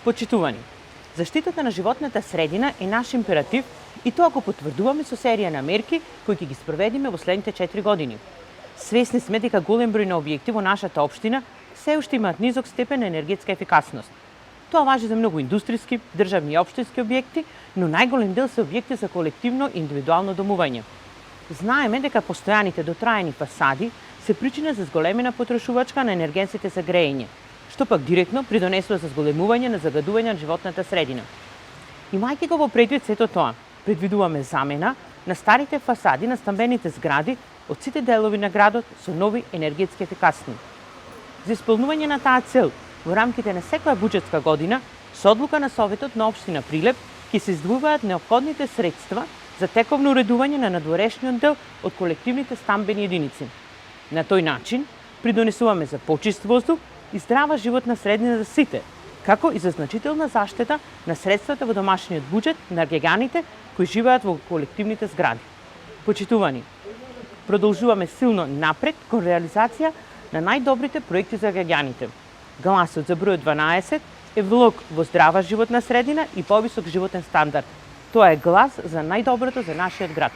Почитувани, заштитата на животната средина е наш императив и тоа го потврдуваме со серија на мерки кои ќе ги спроведиме во следните 4 години. Свесни сме дека голем број на објекти во нашата општина се уште имаат низок степен на енергетска ефикасност. Тоа важи за многу индустријски, државни и општински објекти, но најголем дел се објекти за колективно и индивидуално домување. Знаеме дека постојаните дотраени фасади се причина за зголемена потрошувачка на енергенсите за грејење, што пак директно придонесува за зголемување на загадување на животната средина. Имајќи го во предвид сето тоа, предвидуваме замена на старите фасади на стамбените згради од сите делови на градот со нови енергетски ефикасни. За исполнување на таа цел, во рамките на секоја буџетска година, со одлука на Советот на општина Прилеп, ќе се издвојуваат неопходните средства за тековно уредување на надворешниот дел од колективните стамбени единици. На тој начин, придонесуваме за почист воздух и здрава животна средина за сите, како и за значителна заштита на средствата во домашниот буџет на геганите кои живеат во колективните згради. Почитувани, продолжуваме силно напред кон реализација на најдобрите проекти за граѓаните. Гласот за број 12 е влог во здрава животна средина и повисок животен стандард. Тоа е глас за најдоброто за нашиот град.